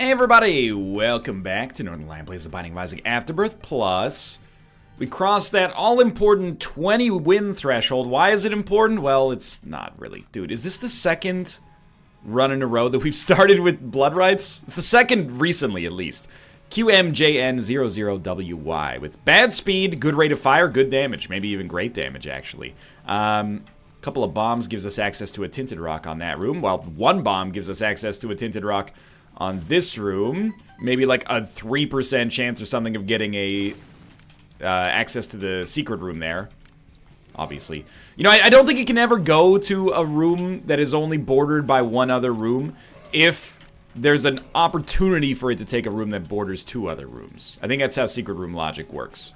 Hey everybody, welcome back to Northernlion plays the Binding of Isaac Afterbirth Plus. We crossed that all-important 20 win threshold. Why is it important? Well, it's not really. Dude, is this the second run in a row that we've started with blood rights? It's the second recently, at least. QMJN00WY with bad speed, good rate of fire, good damage, maybe even great damage, actually. Couple of bombs gives us access to a tinted rock on that room, while one bomb gives us access to a tinted rock on this room. Maybe like a 3% chance or something of getting a access to the secret room there. Obviously. You know, I don't think it can ever go to a room that is only bordered by one other room if there's an opportunity for it to take a room that borders two other rooms. I think that's how secret room logic works.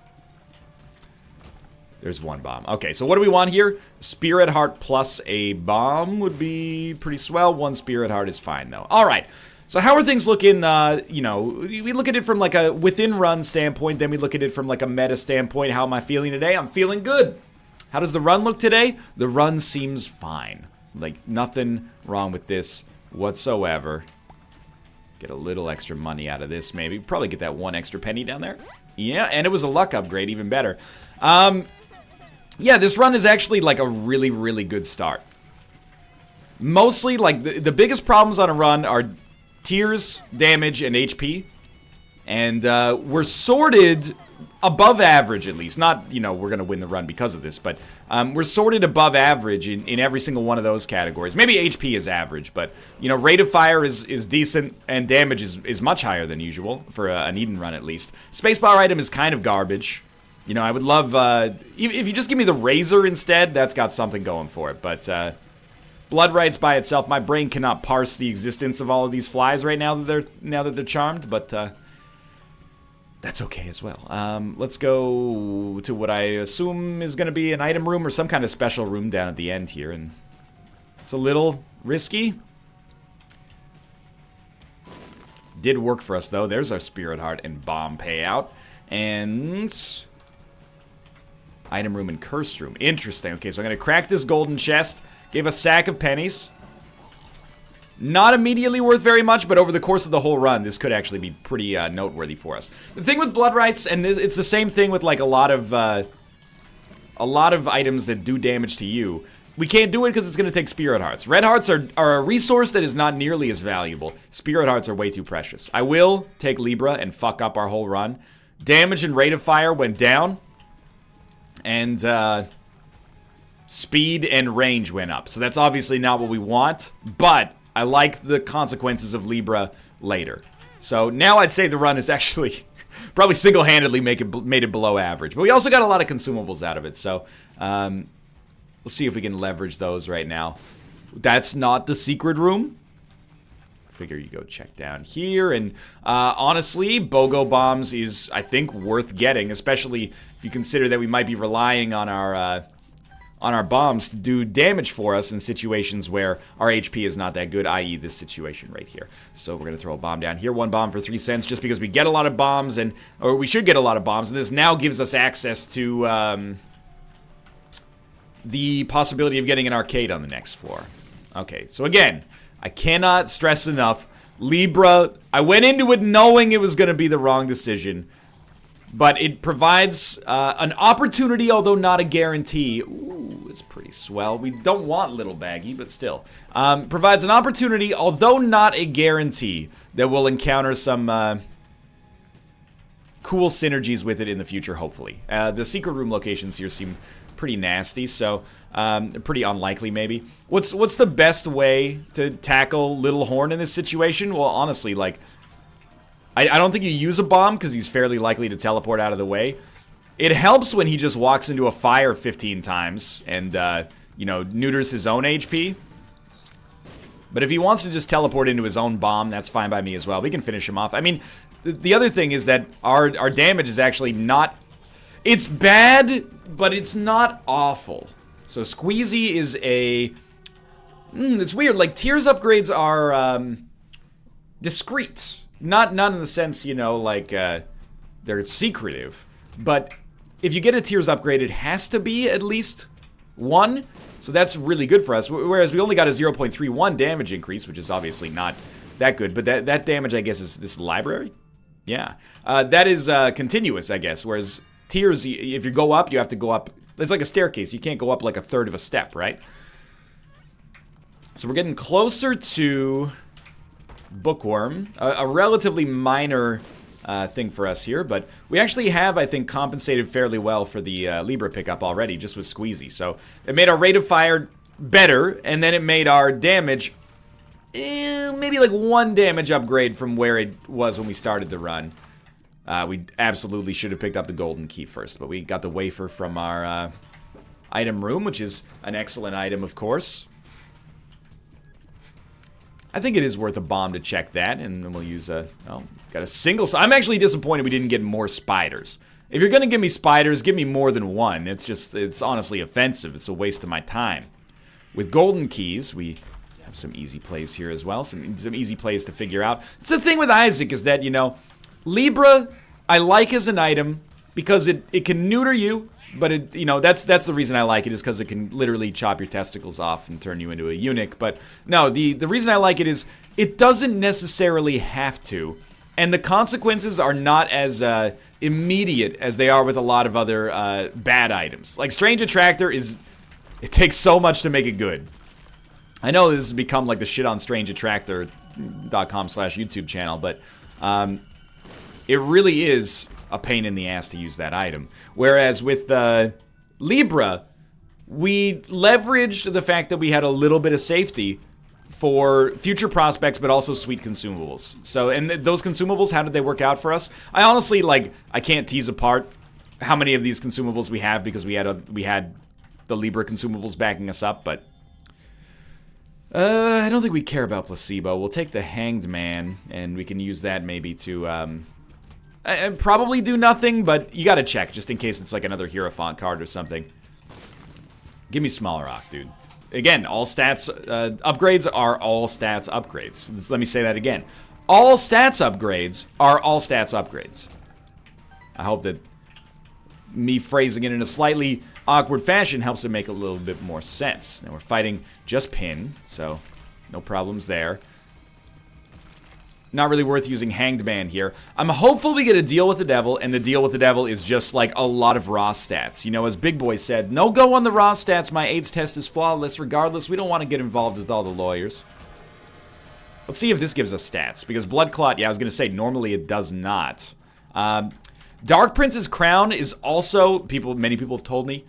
There's one bomb. Okay, so what do we want here? Spirit Heart plus a bomb would be pretty swell. One Spirit Heart is fine, though. All right. So how are things looking, you know, we look at it from like a within-run standpoint, then we look at it from like a meta standpoint. How am I feeling today? I'm feeling good. How does the run look today? The run seems fine. Like, nothing wrong with this whatsoever. Get a little extra money out of this, maybe. Probably get that one extra penny down there. Yeah, and it was a luck upgrade, even better. Yeah, this run is actually like a really, really good start. Mostly, like, the biggest problems on a run are tears, damage, and HP. And we're sorted above average, at least. Not, you know, we're going to win the run because of this, but we're sorted above average in every single one of those categories. Maybe HP is average, but, you know, rate of fire is decent, and damage is much higher than usual for an Eden run, at least. Spacebar item is kind of garbage. You know, I would love, if you just give me the Razor instead, that's got something going for it, but Blood Rights by itself, my brain cannot parse the existence of all of these flies right now that they're charmed, but that's okay as well. Let's go to what I assume is going to be an item room or some kind of special room down at the end here, and it's a little risky. Did work for us, though. There's our Spirit Heart and bomb payout, and item room and curse room. Interesting. Okay, so I'm going to crack this golden chest. Gave a sack of pennies. Not immediately worth very much, but over the course of the whole run, this could actually be pretty noteworthy for us. The thing with blood rights, and it's the same thing with like a lot of items that do damage to you. We can't do it because it's going to take Spirit Hearts. Red Hearts are a resource that is not nearly as valuable. Spirit Hearts are way too precious. I will take Libra and fuck up our whole run. Damage and rate of fire went down. And speed and range went up. So that's obviously not what we want, but I like the consequences of Libra later. So now I'd say the run is actually probably single-handedly made it below average. But we also got a lot of consumables out of it, so we'll see if we can leverage those right now. That's not the secret room. Figure you go check down here, and honestly, BOGO bombs is, I think, worth getting, especially if you consider that we might be relying on our bombs to do damage for us in situations where our HP is not that good, i.e. this situation right here. So we're going to throw a bomb down here. One bomb for 3 cents just because we get a lot of bombs, or we should get a lot of bombs, and this now gives us access to the possibility of getting an arcade on the next floor. Okay, so again, I cannot stress enough, Libra, I went into it knowing it was going to be the wrong decision, but it provides an opportunity, although not a guarantee. Ooh, it's pretty swell. We don't want Little Baggy, but still. Provides an opportunity, although not a guarantee, that we'll encounter some cool synergies with it in the future, hopefully. The secret room locations here seem pretty nasty, so pretty unlikely maybe. What's the best way to tackle Little Horn in this situation? Well, honestly, like, I don't think you use a bomb because he's fairly likely to teleport out of the way. It helps when he just walks into a fire 15 times and, you know, neuters his own HP. But if he wants to just teleport into his own bomb, that's fine by me as well. We can finish him off. I mean, the other thing is that our damage is actually not... It's bad, but it's not awful. So Squeezy is a... it's weird. Like, Tears upgrades are discreet. Not in the sense, you know, like they're secretive. But if you get a Tears upgrade, it has to be at least 1. So that's really good for us. Whereas we only got a 0.31 damage increase, which is obviously not that good. But that damage, I guess, is this library? Yeah. That is continuous, I guess. Whereas tiers, if you go up, you have to go up. It's like a staircase. You can't go up like a third of a step, right? So we're getting closer to Bookworm. A relatively minor thing for us here. But we actually have, I think, compensated fairly well for the Libra pickup already, just with Squeezy. So it made our rate of fire better, and then it made our damage maybe like 1 damage upgrade from where it was when we started the run. We absolutely should have picked up the golden key first, but we got the wafer from our item room, which is an excellent item, of course. I think it is worth a bomb to check that, and then we'll use a... Oh, got a single... I'm actually disappointed we didn't get more spiders. If you're gonna give me spiders, give me more than one. It's honestly offensive. It's a waste of my time. With golden keys, we have some easy plays here as well. Some easy plays to figure out. It's the thing with Isaac is that, you know, Libra, I like as an item because it can neuter you, but it, you know, that's the reason I like it, is because it can literally chop your testicles off and turn you into a eunuch. But no, the reason I like it is it doesn't necessarily have to, and the consequences are not as immediate as they are with a lot of other bad items. Like Strange Attractor is, it takes so much to make it good. I know this has become like the shit on strangeattractor.com/YouTube channel, but it really is a pain in the ass to use that item. Whereas with Libra, we leveraged the fact that we had a little bit of safety for future prospects, but also sweet consumables. So, and those consumables, how did they work out for us? I honestly, like, I can't tease apart how many of these consumables we have because we had the Libra consumables backing us up, but I don't think we care about placebo. We'll take the Hanged Man, and we can use that maybe to probably do nothing, but you gotta check just in case it's like another Hierophant card or something. Give me Small Rock, dude. Again, all stats upgrades are all stats upgrades. Let me say that again. All stats upgrades are all stats upgrades. I hope that me phrasing it in a slightly awkward fashion helps it make a little bit more sense. Now we're fighting just Pin, so no problems there. Not really worth using Hanged Man here. I'm hopeful we get a deal with the devil, and the deal with the devil is just like a lot of raw stats. You know, as Big Boy said, no go on the raw stats. My AIDS test is flawless. Regardless, we don't want to get involved with all the lawyers. Let's see if this gives us stats, because Blood Clot, yeah, I was going to say, normally it does not. Dark Prince's Crown is also, many people have told me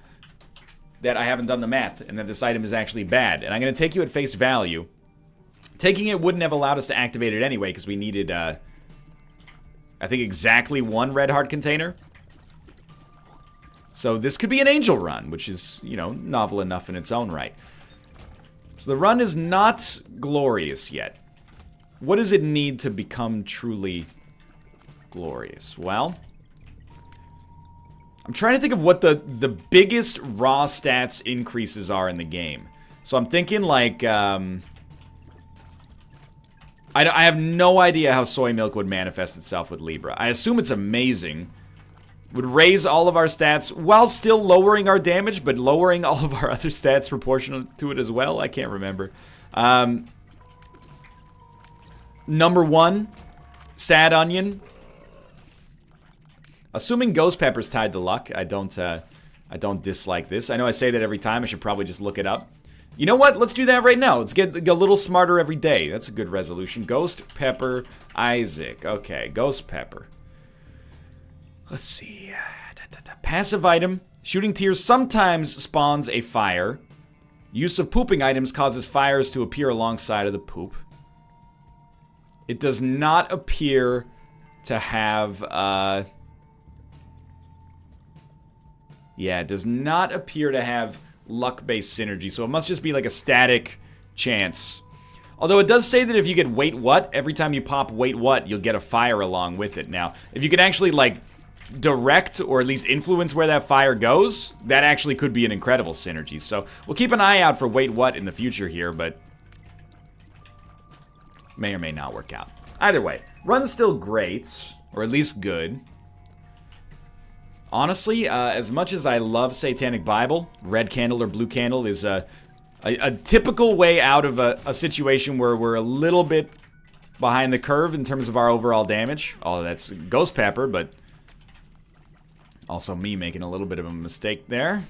that I haven't done the math, and that this item is actually bad. And I'm going to take you at face value. Taking it wouldn't have allowed us to activate it anyway, because we needed, I think, exactly 1 red heart container. So this could be an angel run, which is, you know, novel enough in its own right. So the run is not glorious yet. What does it need to become truly glorious? Well, I'm trying to think of what the biggest raw stats increases are in the game. So I'm thinking like, I have no idea how soy milk would manifest itself with Libra. I assume it's amazing. Would raise all of our stats while still lowering our damage, but lowering all of our other stats proportional to it as well? I can't remember. Number 1, Sad Onion. Assuming Ghost Pepper's tied to luck, I don't dislike this. I know I say that every time. I should probably just look it up. You know what? Let's do that right now. Let's get a little smarter every day. That's a good resolution. Ghost Pepper Isaac. Okay, Ghost Pepper. Let's see. Passive item. Shooting tears sometimes spawns a fire. Use of pooping items causes fires to appear alongside of the poop. It does not appear to have... yeah, it does not appear to have luck-based synergy, so it must just be like a static chance. Although it does say that if you get wait what, every time you pop wait what, you'll get a fire along with it. Now, if you can actually like direct or at least influence where that fire goes, that actually could be an incredible synergy. So we'll keep an eye out for wait what in the future here, but may or may not work out. Either way, run's still great, or at least good. Honestly, as much as I love Satanic Bible, red candle or blue candle is a typical way out of a situation where we're a little bit behind the curve in terms of our overall damage. Oh, that's Ghost Pepper, but also me making a little bit of a mistake there.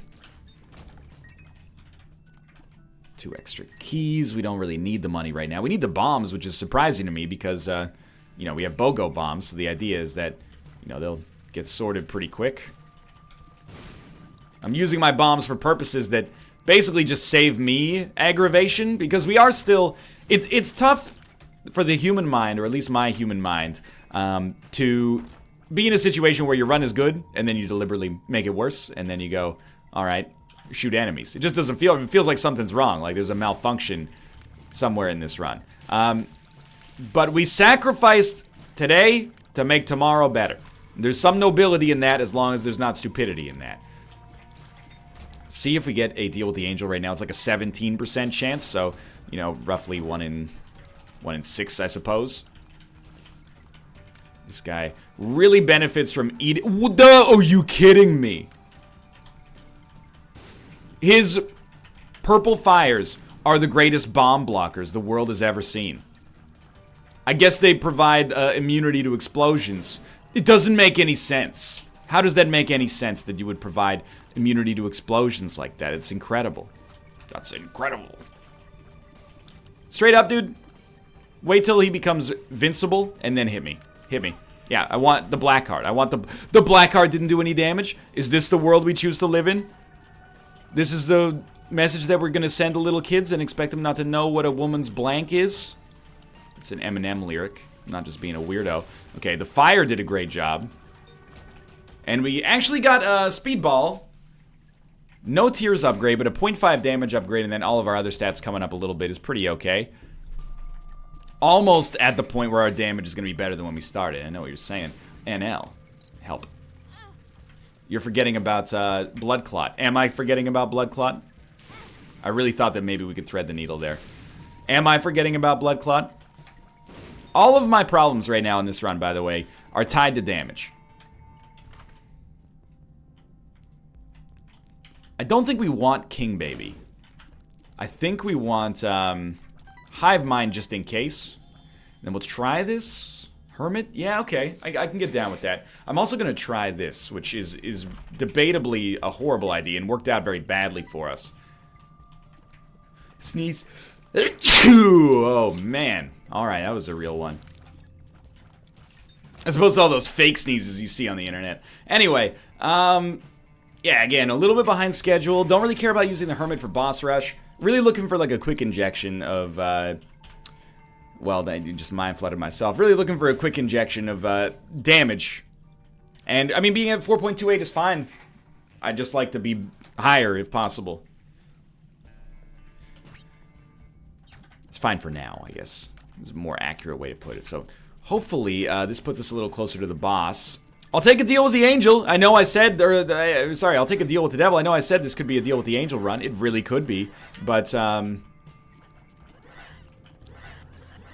2 extra keys. We don't really need the money right now. We need the bombs, which is surprising to me because, you know, we have BOGO bombs. So the idea is that, you know, they'll get sorted pretty quick. I'm using my bombs for purposes that basically just save me aggravation because we are still... It's tough for the human mind, or at least my human mind, to be in a situation where your run is good and then you deliberately make it worse and then you go, all right, shoot enemies. It just doesn't feel... It feels like something's wrong, like there's a malfunction somewhere in this run. But we sacrificed today to make tomorrow better. There's some nobility in that as long as there's not stupidity in that. See if we get a deal with the angel right now. It's like a 17% chance, so, you know, roughly 1 in 6, I suppose. This guy really benefits from eating... Are you kidding me? His purple fires are the greatest bomb blockers the world has ever seen. I guess they provide immunity to explosions. It doesn't make any sense. How does that make any sense that you would provide immunity to explosions like that? It's incredible. That's incredible. Straight up, dude. Wait till he becomes invincible and then hit me. Hit me. Yeah, I want the black card. I want the black card didn't do any damage. Is this the world we choose to live in? This is the message that we're gonna send to little kids and expect them not to know what a woman's blank is? It's an Eminem lyric. I'm not just being a weirdo. Okay, the fire did a great job. And we actually got a speedball. No tears upgrade, but a 0.5 damage upgrade, and then all of our other stats coming up a little bit is pretty okay. Almost at the point where our damage is going to be better than when we started. I know what you're saying. NL. Help. You're forgetting about Blood Clot. Am I forgetting about Blood Clot? I really thought that maybe we could thread the needle there. Am I forgetting about Blood Clot? All of my problems right now in this run, by the way, are tied to damage. I don't think we want King Baby. I think we want Hive Mind just in case. Then we'll try this. Hermit? Yeah, okay. I can get down with that. I'm also going to try this, which is debatably a horrible idea and worked out very badly for us. Sneeze. Oh, man. Alright, that was a real one. As opposed to all those fake sneezes you see on the internet. Anyway, yeah, again, a little bit behind schedule. Don't really care about using the Hermit for boss rush. Really looking for like a quick injection of, well, that just mind flooded myself. Really looking for a quick injection of damage. And, I mean, being at 4.28 is fine. I'd just like to be higher if possible. It's fine for now, I guess. It's a more accurate way to put it. So, hopefully, this puts us a little closer to the boss. I'll take a deal with the angel. I know I said, sorry, I'll take a deal with the devil. I know I said this could be a deal with the angel run. It really could be. But,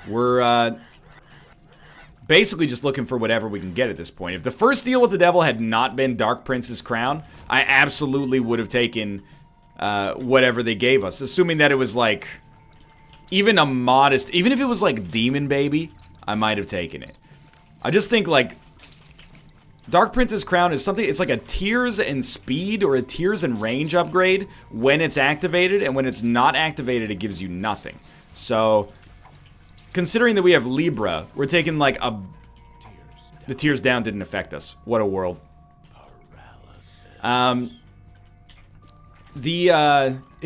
we're, basically just looking for whatever we can get at this point. If the first deal with the devil had not been Dark Prince's crown, I absolutely would have taken, whatever they gave us. Assuming that it was, like, even a modest, even if it was, like, Demon Baby, I might have taken it. I just think, like, Dark Prince's crown is something, it's like a tears and speed or a tears and range upgrade when it's activated, and when it's not activated, it gives you nothing. So, considering that we have Libra, we're taking like a... The tears down didn't affect us. What a world. It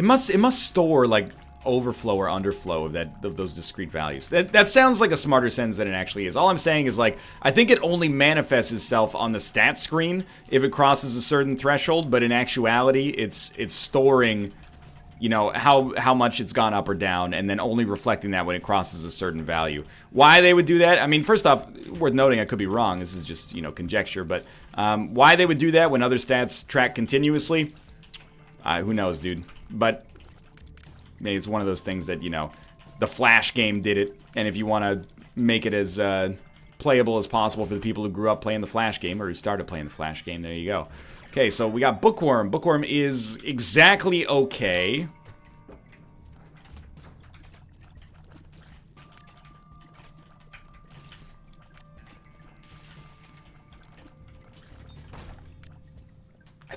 must store like overflow or underflow of those discrete values. That sounds like a smarter sentence than it actually is. All I'm saying is, like, I think it only manifests itself on the stat screen if it crosses a certain threshold, but in actuality, it's storing, you know, how much it's gone up or down, and then only reflecting that when it crosses a certain value. Why they would do that? I mean, first off, worth noting, I could be wrong. This is just, you know, conjecture, but why they would do that when other stats track continuously, who knows, dude. But maybe it's one of those things that, you know, the Flash game did it, and if you want to make it as playable as possible for the people who grew up playing the Flash game, or who started playing the Flash game, there you go. Okay, so we got Bookworm. Bookworm is exactly okay.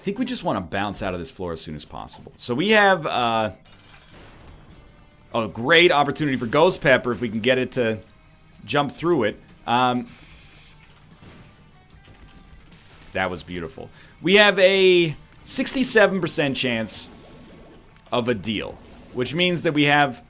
think we just want to bounce out of this floor as soon as possible. So we have a great opportunity for Ghost Pepper if we can get it to jump through it. That was beautiful. We have a 67% chance of a deal, which means that we have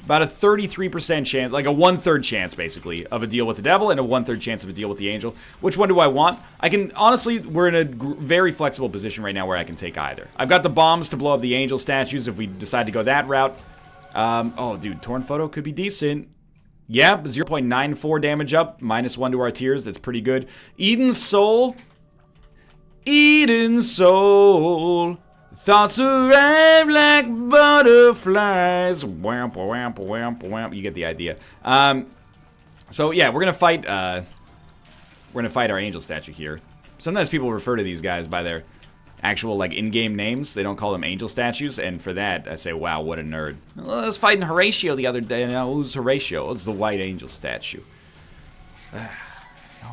about a 33% chance, like a 1/3 chance, basically, of a deal with the devil and a 1/3 chance of a deal with the angel. Which one do I want? I can, honestly, we're in a very flexible position right now where I can take either. I've got the bombs to blow up the angel statues if we decide to go that route. Oh, dude, Torn Photo could be decent. Yeah, 0.94 damage up, -1 to our tears. That's pretty good. Eden's Soul. Eden's Soul. Thoughts arrive like butterflies. Whamp, whamp, whamp, whamp. You get the idea. So yeah, we're gonna fight our angel statue here. Sometimes people refer to these guys by their actual, like, in-game names. They don't call them angel statues, and for that, I say, wow, what a nerd. Well, I was fighting Horatio the other day. Now, who's Horatio? It's the white angel statue.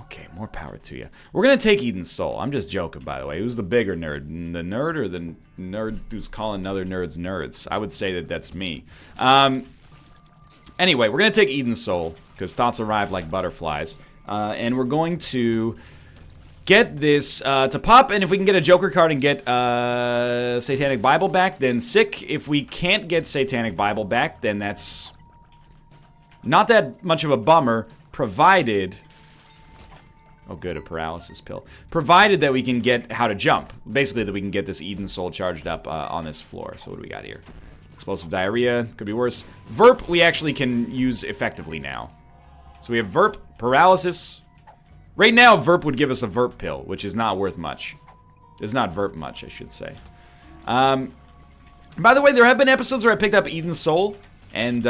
Okay, more power to you. We're gonna take Eden's Soul. I'm just joking, by the way. Who's the bigger nerd? The nerd or the nerd who's calling other nerds nerds? I would say that that's me. Anyway, we're gonna take Eden's Soul, because thoughts arrive like butterflies. And we're going to get this to pop, and if we can get a Joker card and get Satanic Bible back, then sick. If we can't get Satanic Bible back, then that's not that much of a bummer, provided... Oh, good, a paralysis pill. Provided that we can get how to jump. Basically, that we can get this Eden's Soul charged up on this floor. So what do we got here? Explosive diarrhea, could be worse. Verp, we actually can use effectively now. So we have Verp, paralysis. Right now, Verp would give us a Verp pill, which is not worth much. It's not Verp much, I should say. By the way, there have been episodes where I picked up Eden's Soul, and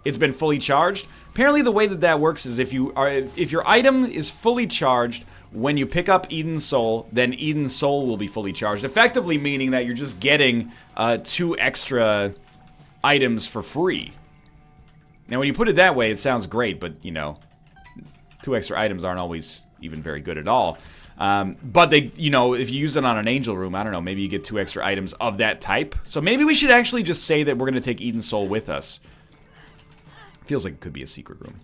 it's been fully charged. Apparently, the way that works is if your item is fully charged when you pick up Eden's Soul, then Eden's Soul will be fully charged. Effectively meaning that you're just getting 2 extra items for free. Now, when you put it that way, it sounds great, but, you know, 2 extra items aren't always even very good at all. But they, you know, if you use it on an angel room, I don't know, maybe you get 2 extra items of that type. So maybe we should actually just say that we're going to take Eden's Soul with us. Feels like it could be a secret room.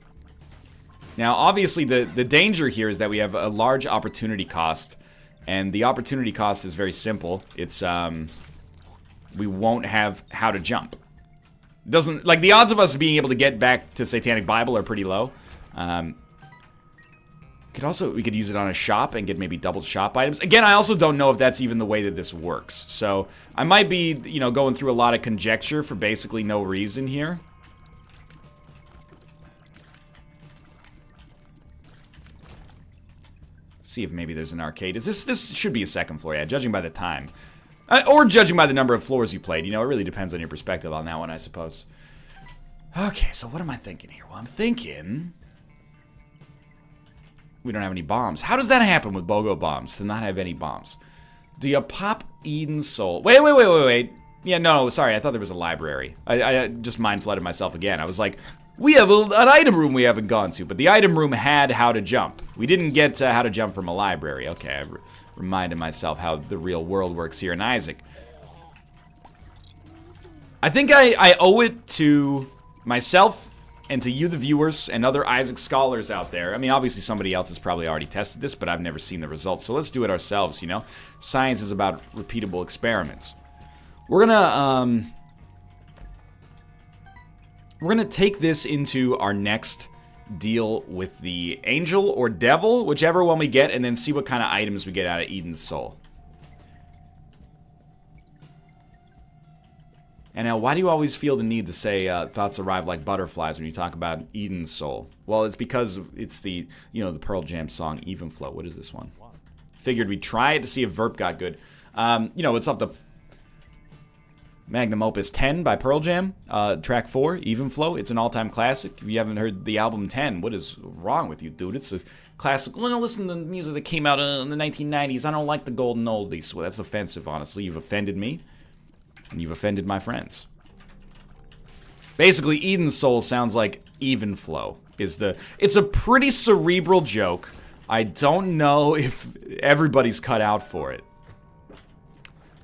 Now, obviously, the danger here is that we have a large opportunity cost, and the opportunity cost is very simple. It's, we won't have how to jump. Doesn't, like, the odds of us being able to get back to Satanic Bible are pretty low. We could use it on a shop and get maybe double shop items. Again, I also don't know if that's even the way that this works. So, I might be, you know, going through a lot of conjecture for basically no reason here. See if maybe there's an arcade. This should be a second floor, yeah, judging by the time. Or judging by the number of floors you played. You know, it really depends on your perspective on that one, I suppose. Okay, so what am I thinking here? Well, I'm thinking... we don't have any bombs. How does that happen with BOGO bombs, to not have any bombs? Do you pop Eden's Soul? Wait. Yeah, no, sorry, I thought there was a library. I just mind-flooded myself again. I was like... we have an item room we haven't gone to, but the item room had how to jump. We didn't get how to jump from a library. Okay, I reminded myself how the real world works here in Isaac. I think I owe it to myself and to you, the viewers, and other Isaac scholars out there. I mean, obviously somebody else has probably already tested this, but I've never seen the results, so let's do it ourselves, you know? Science is about repeatable experiments. We're gonna take this into our next deal with the angel or devil, whichever one we get, and then see what kind of items we get out of Eden's Soul. And now, why do you always feel the need to say thoughts arrive like butterflies when you talk about Eden's Soul? Well, it's because it's the, you know, the Pearl Jam song, Even Flow. What is this one? Figured we'd try it to see if Verp got good. You know, it's up the Magnum Opus 10 by Pearl Jam, track 4, Even Flow. It's an all-time classic. If you haven't heard the album 10, what is wrong with you, dude? It's a classic. Well, listen to the music that came out in the 1990s. I don't like the golden oldies. Well, that's offensive, honestly. You've offended me, and you've offended my friends. Basically, Eden's Soul sounds like Even Flow. It's a pretty cerebral joke. I don't know if everybody's cut out for it.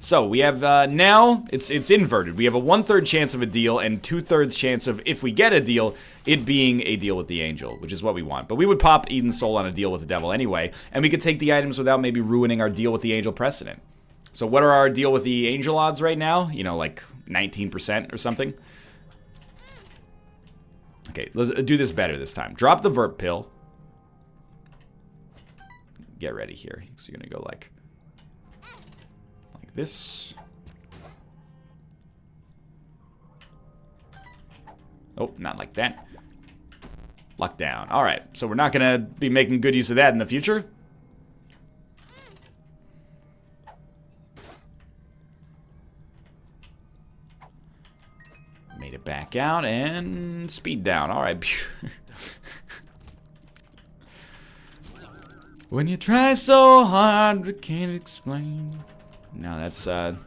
So we have now it's inverted. We have a 1/3 chance of a deal and 2/3 chance of, if we get a deal, it being a deal with the angel, which is what we want. But we would pop Eden's Soul on a deal with the devil anyway, and we could take the items without maybe ruining our deal with the angel precedent. So what are our deal with the angel odds right now? You know, like 19% or something. Okay, let's do this better this time. Drop the Vert Pill. Get ready here. So you're gonna go like this. Oh, not like that. Lock down. All right, so we're not gonna be making good use of that in the future. Made it back out and speed down. All right. When you try so hard, you can't explain. No, that's a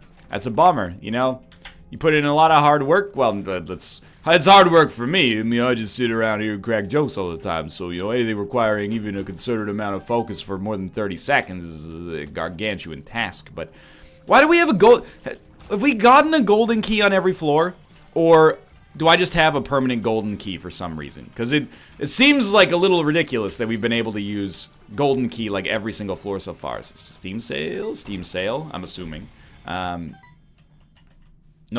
bummer, you know? You put in a lot of hard work. Well, it's hard work for me. I mean, I just sit around here and crack jokes all the time. So, you know, anything requiring even a concerted amount of focus for more than 30 seconds is a gargantuan task. But why do we have a gold... Have we gotten a golden key on every floor? Or do I just have a permanent golden key for some reason? Because it seems like a little ridiculous that we've been able to use golden key like every single floor so far. So Steam sale, I'm assuming. No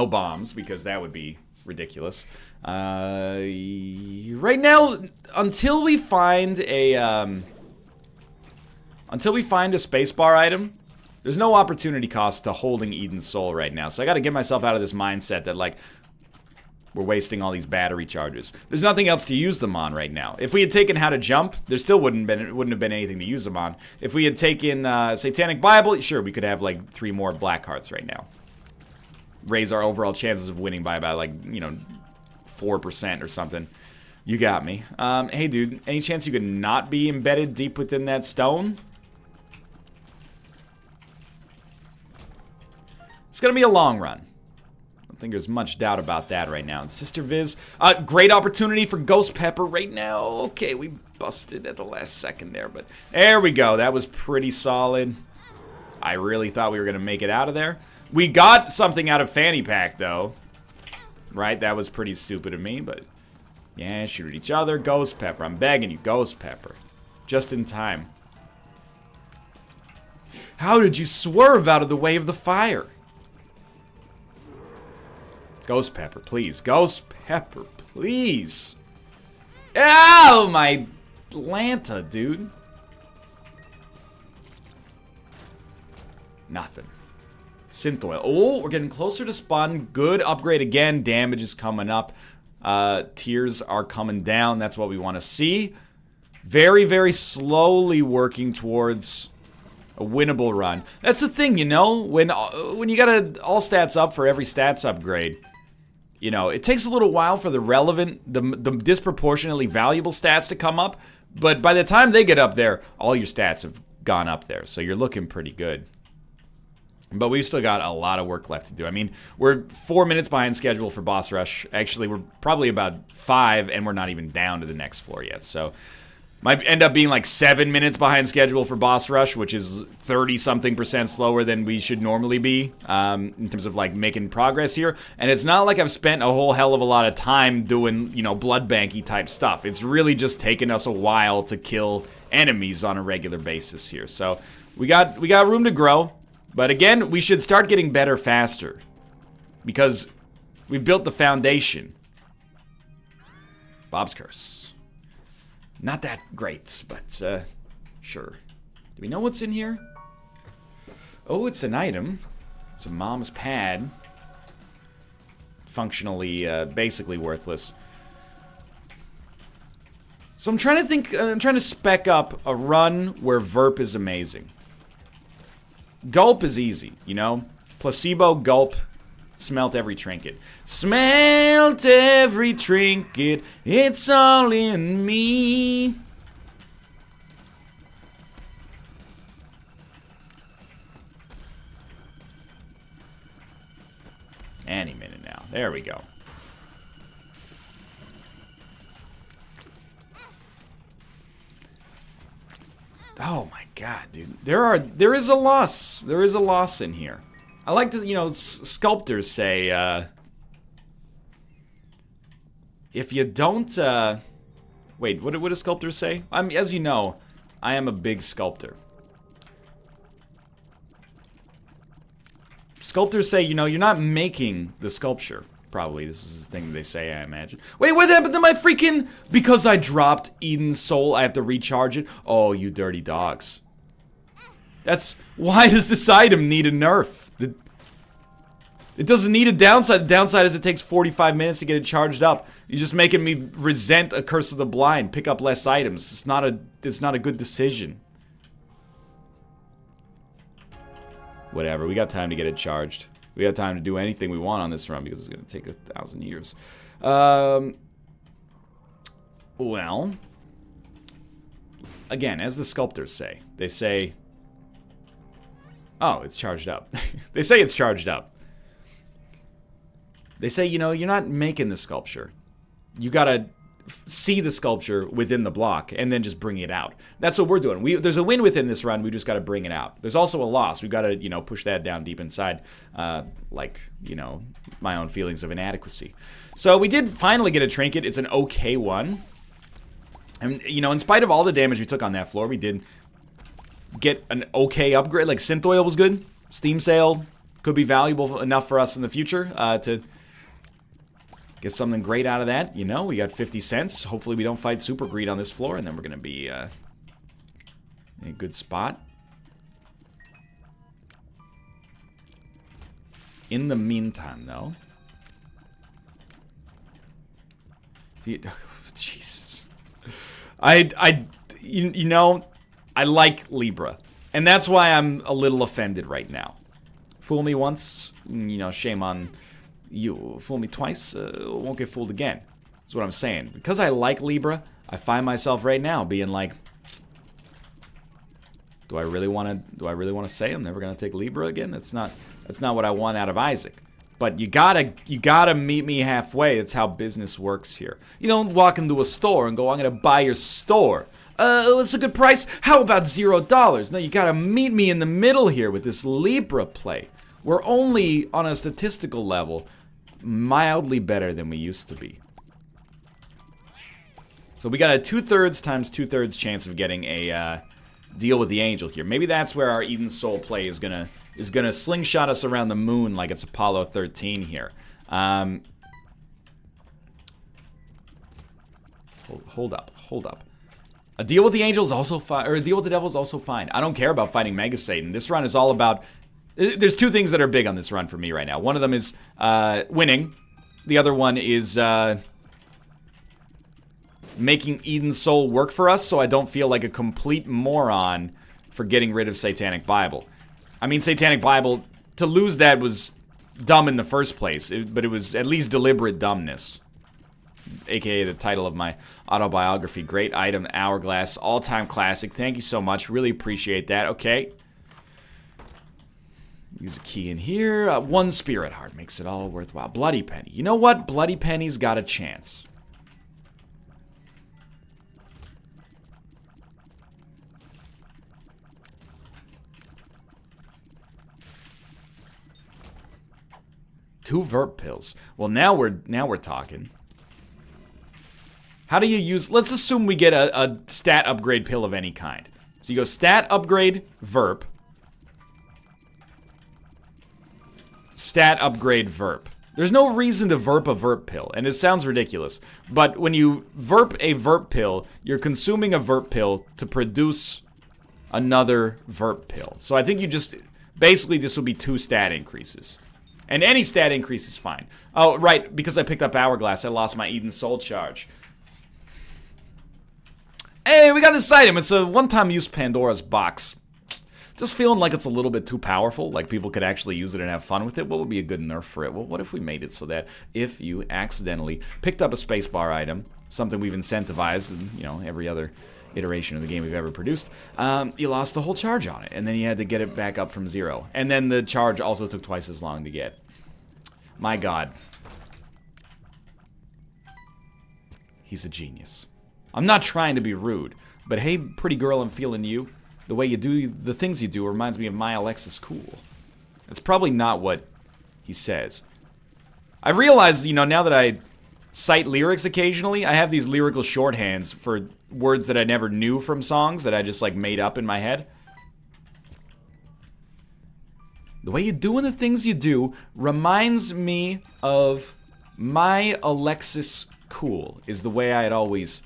bombs, because that would be ridiculous. Right now, until we find a spacebar item, there's no opportunity cost to holding Eden's Soul right now. So I got to get myself out of this mindset that, like, we're wasting all these battery charges. There's nothing else to use them on right now. If we had taken How to Jump, there still wouldn't have been anything to use them on. If we had taken Satanic Bible, sure, we could have like 3 more black hearts right now. Raise our overall chances of winning by about, like, you know, 4% or something. You got me. Hey, dude, any chance you could not be embedded deep within that stone? It's gonna be a long run. I think there's much doubt about that right now. And Sister Viz, great opportunity for Ghost Pepper right now. Okay, we busted at the last second there, but there we go. That was pretty solid. I really thought we were going to make it out of there. We got something out of Fanny Pack, though. Right? That was pretty stupid of me, but yeah, shoot at each other. Ghost Pepper. I'm begging you, Ghost Pepper. Just in time. How did you swerve out of the way of the fire? Ghost Pepper, please. Ghost Pepper, please. Ow, my Atlanta, dude. Nothing. Synth oil. Oh, we're getting closer to spawn. Good upgrade again. Damage is coming up. Tears are coming down. That's what we want to see. Very, very slowly working towards a winnable run. That's the thing, you know? When you got all stats up for every stats upgrade, you know, it takes a little while for the relevant, the disproportionately valuable stats to come up. But by the time they get up there, all your stats have gone up there. So you're looking pretty good. But we've still got a lot of work left to do. I mean, we're 4 minutes behind schedule for Boss Rush. Actually, we're probably about 5, and we're not even down to the next floor yet. So might end up being like 7 minutes behind schedule for Boss Rush, which is 30-something% slower than we should normally be in terms of like making progress here. And it's not like I've spent a whole hell of a lot of time doing, you know, blood banky type stuff. It's really just taken us a while to kill enemies on a regular basis here. So we got room to grow. But again, we should start getting better faster because we've built the foundation. Bob's Curse. Not that great, but sure. Do we know what's in here? Oh, it's an item. It's a mom's pad. Functionally, basically worthless. So I'm trying to think, I'm trying to spec up a run where Verp is amazing. Gulp is easy, you know? Placebo, Gulp, Smelt every trinket. Smelt every trinket, it's all in me. Any minute now. There we go. Oh my god, dude. There is a loss. There is a loss in here. I like to, you know, sculptors say, if you don't, wait, what do sculptors say? As you know, I am a big sculptor. Sculptors say, you know, you're not making the sculpture. Probably, this is the thing they say, I imagine. Wait, what happened to my freaking... Because I dropped Eden's soul, I have to recharge it? Oh, you dirty dogs. That's... Why does this item need a nerf? It doesn't need a downside. The downside is it takes 45 minutes to get it charged up. You're just making me resent a Curse of the Blind, pick up less items. It's not a good decision. Whatever, we got time to get it charged. We got time to do anything we want on this run because it's going to take 1,000 years. Well, again, as the sculptors say, they say, oh, it's charged up. They say it's charged up. They say, you know, you're not making the sculpture. You got to see the sculpture within the block and then just bring it out. That's what we're doing. There's a win within this run. We just got to bring it out. There's also a loss. We've got to, you know, push that down deep inside, like, you know, my own feelings of inadequacy. So we did finally get a trinket. It's an okay one. And, you know, in spite of all the damage we took on that floor, we did get an okay upgrade. Like, synth oil was good. Steam sale could be valuable enough for us in the future to get something great out of that. You know, we got 50 cents. Hopefully we don't fight super greed on this floor, and then we're going to be in a good spot. In the meantime, though... Jesus. You know, I like Libra. And that's why I'm a little offended right now. Fool me once, you know, shame on... you. Fool me twice, won't get fooled again. That's what I'm saying. Because I like Libra, I find myself right now being like, do I really want to say I'm never gonna take Libra again? That's not what I want out of Isaac. But you gotta meet me halfway. That's how business works here. You don't walk into a store and go, I'm gonna buy your store. It's a good price. How about $0? No, you gotta meet me in the middle here with this Libra play. We're only on a statistical level mildly better than we used to be. So we got a 2/3 times 2/3 chance of getting a deal with the angel here. Maybe that's where our Eden Soul play is gonna slingshot us around the moon like it's Apollo 13 here. Hold up. A deal with the angel is also fine, or a deal with the devil is also fine. I don't care about fighting Mega Satan. This run is all about... There's two things that are big on this run for me right now. One of them is winning. The other one is making Eden's Soul work for us so I don't feel like a complete moron for getting rid of Satanic Bible. I mean, Satanic Bible, to lose that was dumb in the first place, but it was at least deliberate dumbness. AKA the title of my autobiography. Great item, Hourglass, all-time classic. Thank you so much. Really appreciate that. Okay. Use a key in here. One Spirit Heart makes it all worthwhile. Bloody Penny. You know what? Bloody Penny's got a chance. Two Verp pills. Well, now we're talking. How do you use... Let's assume we get a stat upgrade pill of any kind. So you go stat upgrade Verp. Stat upgrade Verp. There's no reason to Verp a Verp pill, and it sounds ridiculous. But when you Verp a Verp pill, you're consuming a Verp pill to produce another Verp pill. So I think you just... Basically, this will be 2 stat increases. And any stat increase is fine. Oh, right, because I picked up Hourglass, I lost my Eden Soul charge. Hey, we got this item. It's a one-time use Pandora's box. Just feeling like it's a little bit too powerful, like people could actually use it and have fun with it. What would be a good nerf for it? Well, what if we made it so that if you accidentally picked up a spacebar item, something we've incentivized in, you know, every other iteration of the game we've ever produced, you lost the whole charge on it, and then you had to get it back up from 0. And then the charge also took twice as long to get. My God. He's a genius. I'm not trying to be rude, but hey, pretty girl, I'm feeling you. The way you do the things you do reminds me of my Alexis Cool. That's probably not what he says. I realize, you know, now that I cite lyrics occasionally, I have these lyrical shorthands for words that I never knew from songs that I just, like, made up in my head. The way you doing the things you do reminds me of my Alexis Cool, is the way I had always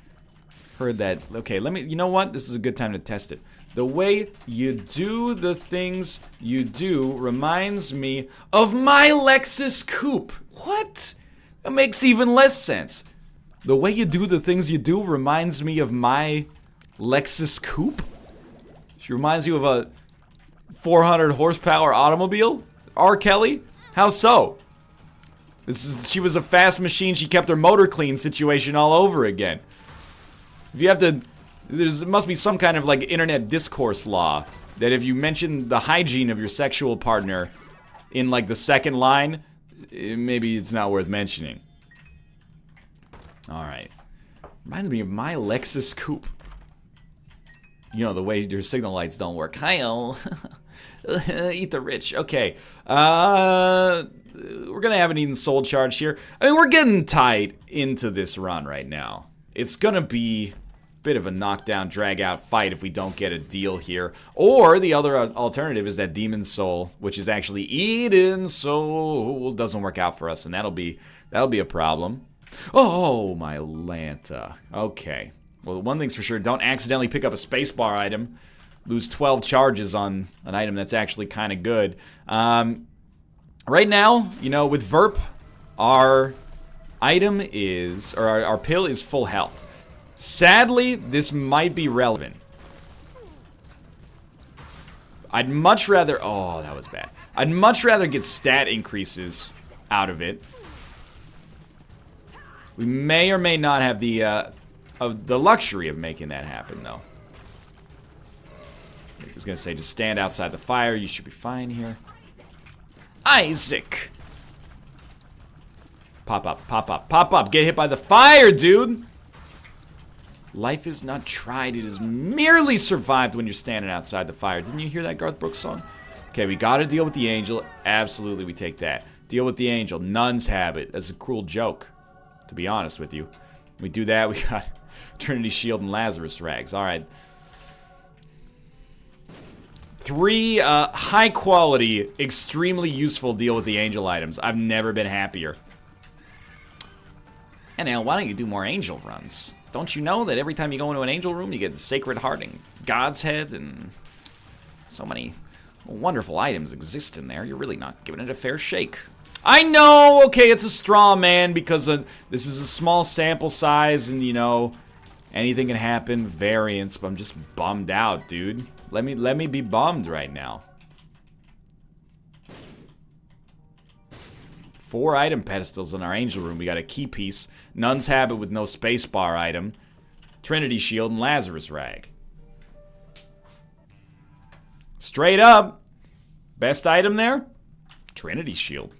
heard that. Okay, you know what? This is a good time to test it. The way you do the things you do reminds me of my Lexus Coupe. What? That makes even less sense. The way you do the things you do reminds me of my Lexus Coupe? She reminds you of a 400 horsepower automobile? R. Kelly? How so? She was a fast machine, she kept her motor clean situation all over again. If you have to, there must be some kind of like internet discourse law that if you mention the hygiene of your sexual partner in like the second line, maybe it's not worth mentioning. Alright. Reminds me of my Lexus Coupe. You know, the way your signal lights don't work. Hi-oh. Eat the rich. Okay. We're gonna have an even soul charge here. I mean, we're getting tight into this run right now. It's gonna be a bit of a knockdown, drag-out fight if we don't get a deal here. Or the other alternative is that Demon Soul, which is actually Eden Soul, doesn't work out for us, and that'll be a problem. Oh, my Lanta. Okay. Well, one thing's for sure, don't accidentally pick up a spacebar item. Lose 12 charges on an item that's actually kind of good. Right now, you know, with Verp, our item is, or our pill is full health. Sadly, this might be relevant. I'd much rather, oh, that was bad. I'd much rather get stat increases out of it. We may or may not have the luxury of making that happen, though. I was gonna say, just stand outside the fire. You should be fine here. Isaac! Pop up, pop up, pop up. Get hit by the fire, dude! Life is not tried, it is merely survived when you're standing outside the fire. Didn't you hear that Garth Brooks song? Okay, we gotta deal with the angel. Absolutely, we take that. Deal with the angel. Nun's habit. That's a cruel joke, to be honest with you. We do that, we got Trinity Shield and Lazarus Rags. Alright. 3 high quality, extremely useful deal with the angel items. I've never been happier. And now, why don't you do more angel runs? Don't you know that every time you go into an angel room, you get the Sacred Heart and God's Head, and so many wonderful items exist in there. You're really not giving it a fair shake. I know, okay, it's a straw man because this is a small sample size, and you know, anything can happen, variance, but I'm just bummed out, dude. Let me be bummed right now. 4 item pedestals in our angel room. We got a key piece, Nun's Habit with no spacebar item, Trinity Shield, and Lazarus Rag. Straight up, best item there, Trinity Shield.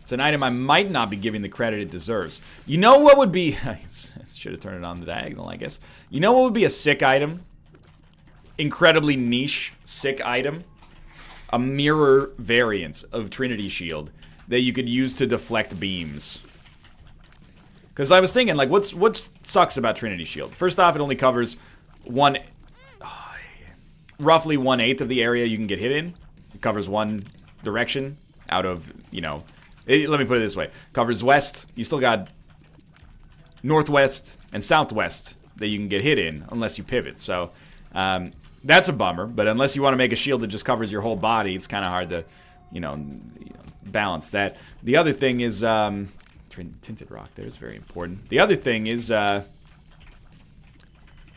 It's an item I might not be giving the credit it deserves. You know what would be... I should have turned it on the diagonal, I guess. You know what would be a sick item? Incredibly niche, sick item? A mirror variant of Trinity Shield that you could use to deflect beams. Because I was thinking, like, what sucks about Trinity Shield? First off, it only covers roughly 1/8 of the area you can get hit in. It covers one direction out of, you know... let me put it this way. Covers west. You still got northwest and southwest that you can get hit in unless you pivot. So that's a bummer. But unless you want to make a shield that just covers your whole body, it's kind of hard to, you know, balance that. The other thing is tinted rock. There is very important. The other thing is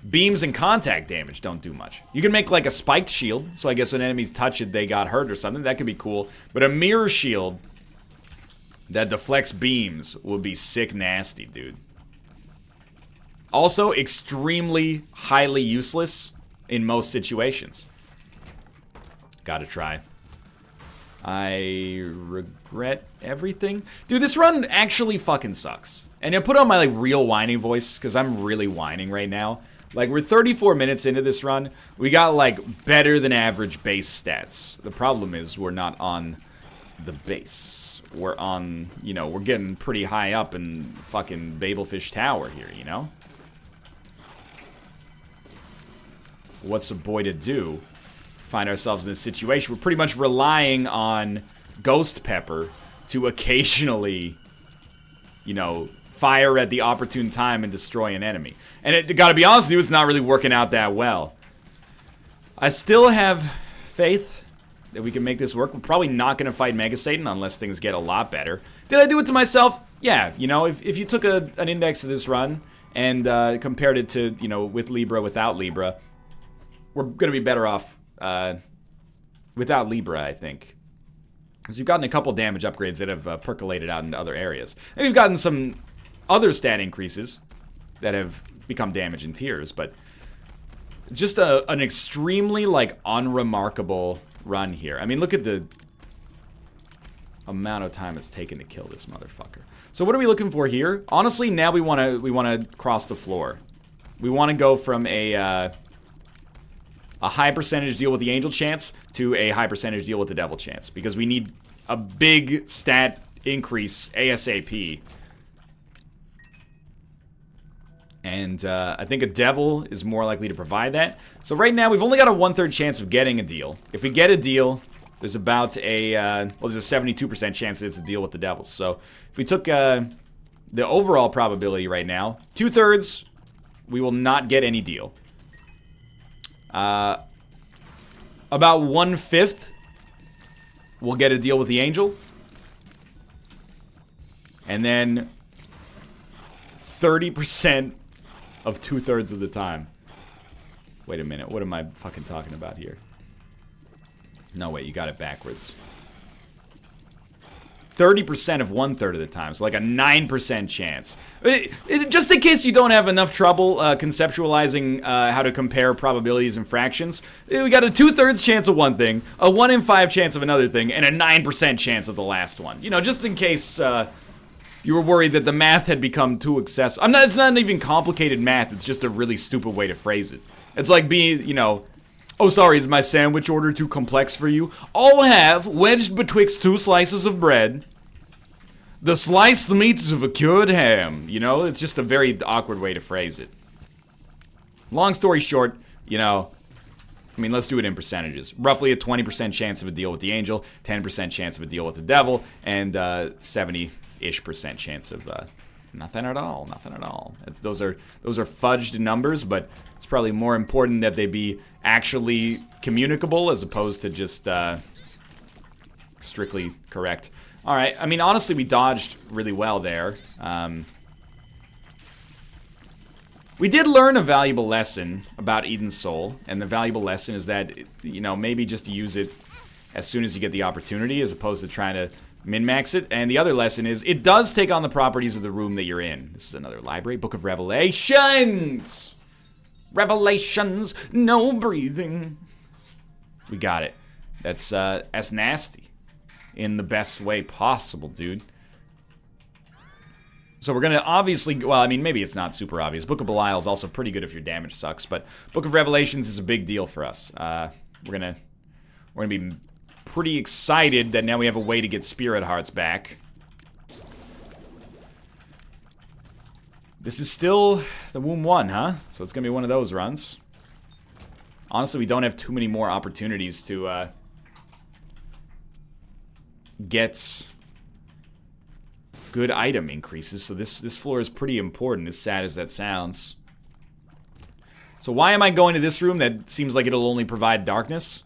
beams and contact damage don't do much. You can make like a spiked shield. So I guess when enemies touch it, they got hurt or something. That could be cool. But a mirror shield that deflects beams would be sick nasty, dude. Also, extremely highly useless in most situations. Gotta try. I regret everything. Dude, this run actually fucking sucks. And I put on my like real whining voice, because I'm really whining right now. Like, we're 34 minutes into this run. We got, like, better than average base stats. The problem is we're not on the base. We're on, you know, we're getting pretty high up in fucking Babelfish Tower here, you know? What's a boy to do? Find ourselves in this situation. We're pretty much relying on Ghost Pepper to occasionally, you know, fire at the opportune time and destroy an enemy. And it gotta be honest with you, it's not really working out that well. I still have faith that we can make this work. We're probably not gonna fight Mega Satan unless things get a lot better. Did I do it to myself? Yeah, you know, if you took an index of this run and compared it to, you know, with Libra, without Libra, we're gonna be better off without Libra, I think. Because you've gotten a couple damage upgrades that have percolated out into other areas. And we've gotten some other stat increases that have become damage in tiers, but it's just an extremely, like, unremarkable run here. I mean, look at the amount of time it's taken to kill this motherfucker. So what are we looking for here? Honestly, now we wanna cross the floor. We wanna go from a high percentage deal with the angel chance to a high percentage deal with the devil chance, because we need a big stat increase ASAP. And I think a devil is more likely to provide that. So right now we've only got a 1/3 chance of getting a deal. If we get a deal, there's about a well, there's a 72% chance that it's a deal with the devils. So if we took the overall probability right now, 2/3 we will not get any deal. About 1/5 we'll get a deal with the angel. And then 30% of 2/3 of the time. Wait a minute, what am I fucking talking about here? No, wait, you got it backwards. 30% of 1/3 of the time, so like a 9% chance. Just in case you don't have enough trouble conceptualizing how to compare probabilities and fractions, we got a 2/3 chance of one thing, a 1 in 5 chance of another thing, and a 9% chance of the last one. You know, just in case you were worried that the math had become too excessive. It's not even complicated math, it's just a really stupid way to phrase it. It's like being, you know, oh, sorry, is my sandwich order too complex for you? I'll have, wedged betwixt 2 slices of bread, the sliced meats of a cured ham. You know, it's just a very awkward way to phrase it. Long story short, you know, I mean, let's do it in percentages. Roughly a 20% chance of a deal with the angel, 10% chance of a deal with the devil, and 70-ish% chance of nothing at all. Nothing at all. Those are fudged numbers, but it's probably more important that they be actually communicable as opposed to just strictly correct. All right. I mean, honestly, we dodged really well there. We did learn a valuable lesson about Eden's Soul, and the valuable lesson is that, you know, maybe just use it as soon as you get the opportunity as opposed to trying to min-max it. And the other lesson is it does take on the properties of the room that you're in. This is another library. Book of Revelations! Revelations! No breathing. We got it. That's nasty. In the best way possible, dude. So we're gonna obviously, well, I mean, maybe it's not super obvious. Book of Belial is also pretty good if your damage sucks, but Book of Revelations is a big deal for us. We're gonna be pretty excited that now we have a way to get Spirit Hearts back. This is still the Womb 1, huh? So it's gonna be one of those runs. Honestly, we don't have too many more opportunities to get good item increases, so this floor is pretty important, as sad as that sounds. So why am I going to this room that seems like it'll only provide darkness?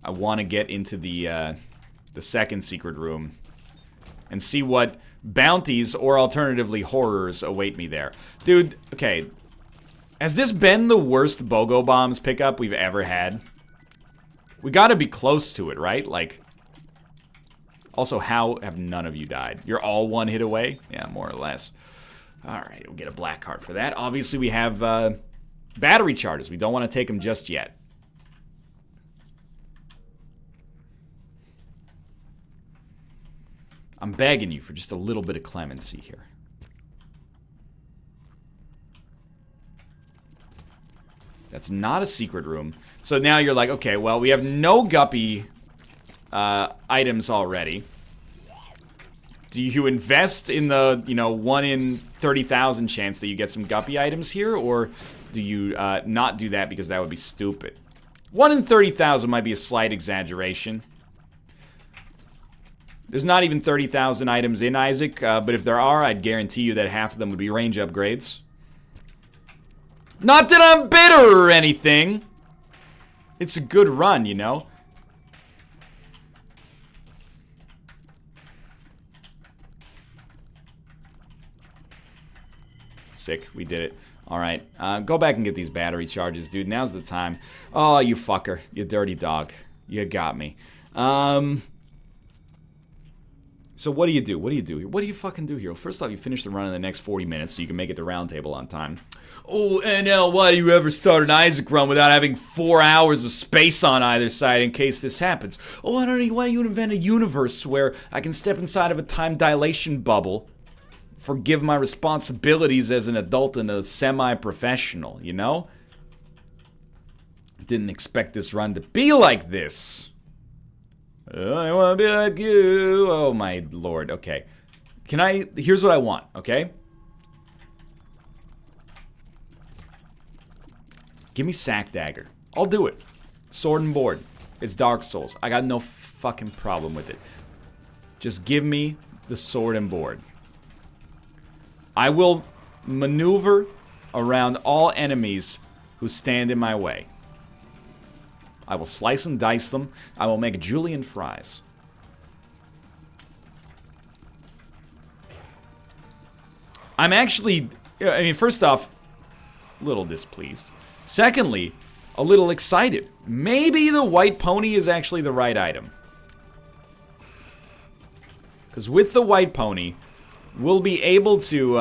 I want to get into the second secret room and see what bounties or alternatively horrors await me there. Dude, okay. Has this been the worst BOGO bombs pickup we've ever had? We gotta be close to it, right? Like, also, how have none of you died? You're all one hit away? Yeah, more or less. Alright, we'll get a black card for that. Obviously, we have battery charges. We don't want to take them just yet. I'm begging you for just a little bit of clemency here. That's not a secret room. So now you're like, okay, well, we have no guppy items already. Do you invest in the, 1 in 30,000 chance that you get some guppy items here? Or do you not do that because that would be stupid? 1 in 30,000 might be a slight exaggeration. There's not even 30,000 items in Isaac, but if there are, I'd guarantee you that half of them would be range upgrades. Not that I'm bitter or anything. It's a good run, you know? Sick, we did it. Alright, go back and get these battery charges, dude. Now's the time. Oh, you fucker. You dirty dog. You got me. So what do you do? What do you do? What do you fucking do here? Well, first off, you finish the run in the next 40 minutes so you can make it to round table on time. Oh, NL, why do you ever start an Isaac run without having 4 hours of space on either side in case this happens? Oh, I don't know, why don't you invent a universe where I can step inside of a time dilation bubble, forgive my responsibilities as an adult and a semi-professional, you know? Didn't expect this run to be like this. I want to be like you. Oh, my lord. Okay. Here's what I want, okay? Give me Sack Dagger. I'll do it. Sword and Board. It's Dark Souls. I got no fucking problem with it. Just give me the Sword and Board. I will maneuver around all enemies who stand in my way. I will slice and dice them. I will make julienne fries. I'm actually, first off, a little displeased. Secondly, a little excited. Maybe the white pony is actually the right item. Because with the white pony, we'll be able to,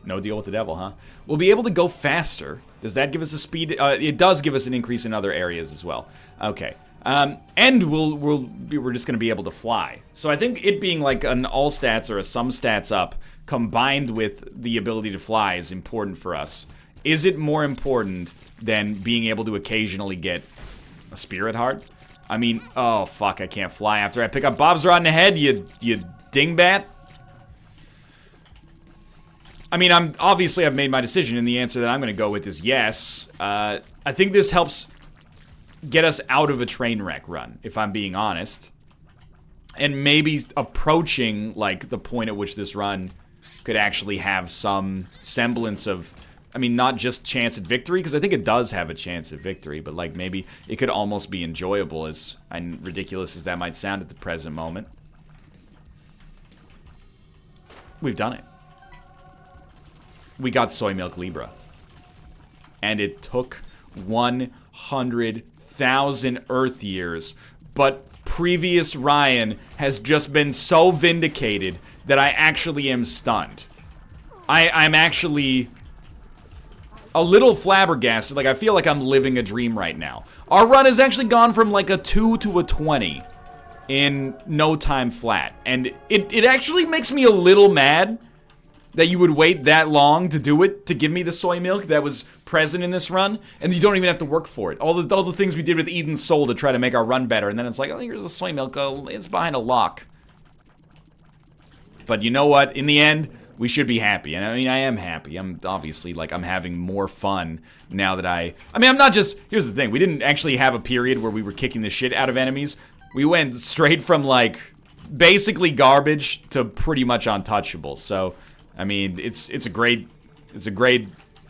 no deal with the devil, huh? We'll be able to go faster. Does that give us a speed? It does give us an increase in other areas as well. Okay. And we're just going to be able to fly. So I think it being like an all stats or a some stats up combined with the ability to fly is important for us. Is it more important than being able to occasionally get a spirit heart? I mean, oh fuck, I can't fly after I pick up Bob's Rotten Head, you dingbat. I mean, I've made my decision, and the answer that I'm going to go with is yes. I think this helps get us out of a train wreck run, if I'm being honest. And maybe approaching, like, the point at which this run could actually have some semblance of, not just chance at victory, because I think it does have a chance at victory, but, like, maybe it could almost be enjoyable, as ridiculous as that might sound at the present moment. We've done it. We got Soy Milk Libra. And it took 100,000 Earth years. But previous Ryan has just been so vindicated that I actually am stunned. I'm actually a little flabbergasted. Like, I feel like I'm living a dream right now. Our run has actually gone from like a 2 to a 20 in no time flat. And it actually makes me a little mad that you would wait that long to do it, to give me the soy milk that was present in this run, and you don't even have to work for it. All the things we did with Eden's Soul to try to make our run better, and then it's like, oh, here's a soy milk, it's behind a lock. But you know what? In the end, we should be happy. And I am happy. I'm obviously, like, I'm having more fun now that I'm not just, here's the thing, we didn't actually have a period where we were kicking the shit out of enemies. We went straight from, like, basically garbage to pretty much untouchable, so it's a great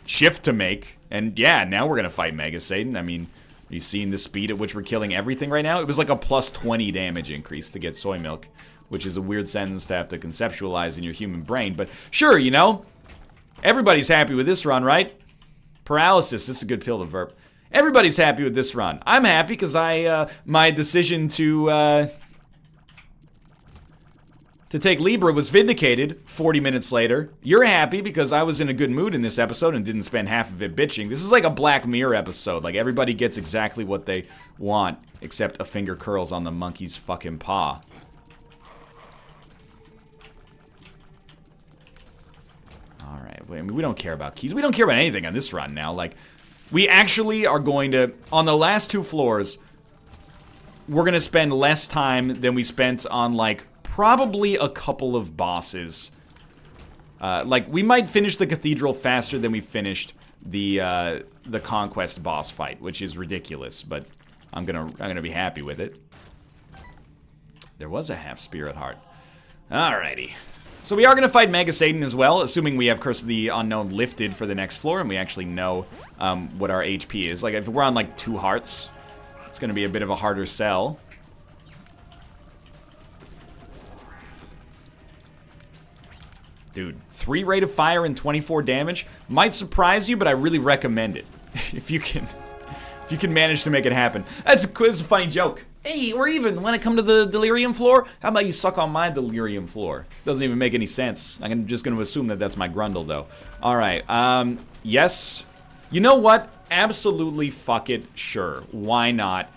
shift to make. And yeah, now we're gonna fight Mega Satan. Are you seeing the speed at which we're killing everything right now? It was like a plus 20 damage increase to get soy milk, which is a weird sentence to have to conceptualize in your human brain. But sure, everybody's happy with this run, right? Paralysis, this is a good pill to verb. Everybody's happy with this run. I'm happy because my decision to take Libra was vindicated 40 minutes later. You're happy because I was in a good mood in this episode and didn't spend half of it bitching. This is like a Black Mirror episode. Like, everybody gets exactly what they want, except a finger curls on the monkey's fucking paw. Alright, I mean, we don't care about keys. We don't care about anything on this run now. Like, we actually are going to, on the last 2 floors, we're going to spend less time than we spent on, like, probably a couple of bosses. Like, we might finish the cathedral faster than we finished the conquest boss fight, which is ridiculous, but I'm gonna be happy with it. There was a half spirit heart. Alrighty. So we are going to fight Mega Satan as well, assuming we have Curse of the Unknown lifted for the next floor, and we actually know what our HP is. Like, if we're on, like, 2 hearts, it's going to be a bit of a harder sell. Dude, 3 rate of fire and 24 damage. Might surprise you, but I really recommend it. If you can manage to make it happen. That's a funny joke. Hey, or even when I come to the delirium floor, how about you suck on my delirium floor? Doesn't even make any sense. I'm just going to assume that that's my grundle, though. All right. Yes. You know what? Absolutely fuck it. Sure. Why not?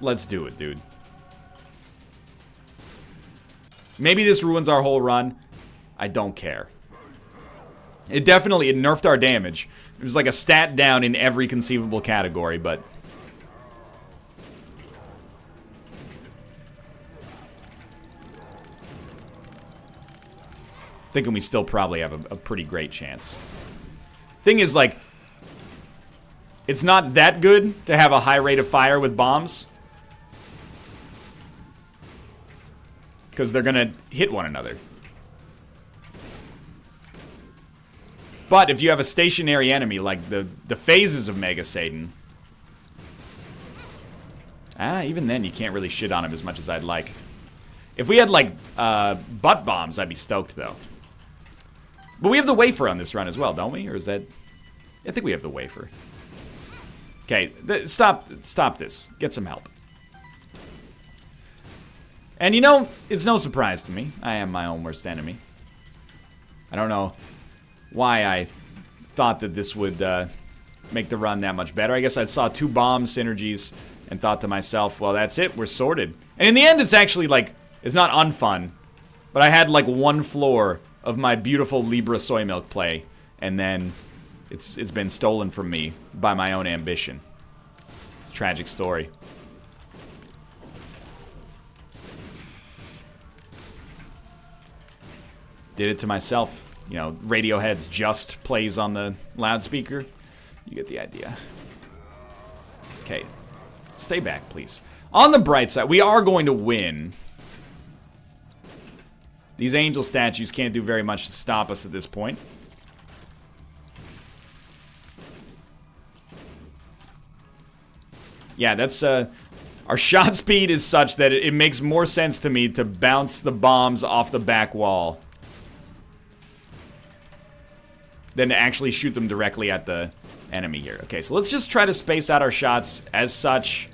Let's do it, dude. Maybe this ruins our whole run. I don't care. It nerfed our damage. It was like a stat down in every conceivable category, but... thinking we still probably have a pretty great chance. Thing is, like, it's not that good to have a high rate of fire with bombs. Because they're gonna hit one another. But if you have a stationary enemy, like the phases of Mega Satan... even then you can't really shit on him as much as I'd like. If we had, like, butt bombs, I'd be stoked, though. But we have the wafer on this run as well, don't we? Or is that... I think we have the wafer. Okay, stop this. Get some help. And you know, it's no surprise to me. I am my own worst enemy. I don't know why I thought that this would make the run that much better. I guess I saw 2 bomb synergies and thought to myself, well, that's it. We're sorted. And in the end, it's actually, like, it's not unfun. But I had, like, 1 floor of my beautiful Libra soy milk play, and then it's been stolen from me by my own ambition. It's a tragic story. Did it to myself. You know, Radiohead's Just plays on the loudspeaker. You get the idea. Okay. Stay back, please. On the bright side, we are going to win. These angel statues can't do very much to stop us at this point. Yeah, that's, our shot speed is such that it makes more sense to me to bounce the bombs off the back wall than to actually shoot them directly at the enemy here. Okay, so let's just try to space out our shots as such.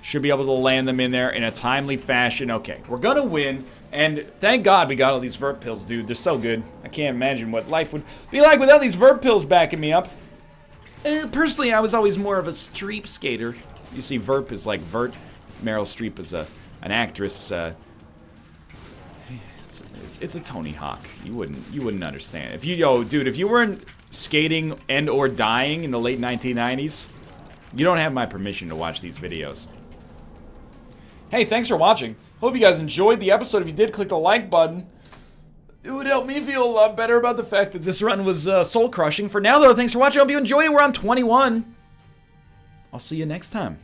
Should be able to land them in there in a timely fashion. Okay, we're gonna win. And thank God we got all these vert pills, dude. They're so good. I can't imagine what life would be like without these vert pills backing me up. Personally, I was always more of a Streep skater. You see, Verp is like Vert. Meryl Streep is an actress. It's a Tony Hawk. You wouldn't understand. If you weren't skating and or dying in the late 1990s, you don't have my permission to watch these videos. Hey, thanks for watching. Hope you guys enjoyed the episode. If you did, click the like button. It would help me feel a lot better about the fact that this run was soul-crushing. For now, though, thanks for watching. I hope you enjoyed it. We're on 21. I'll see you next time.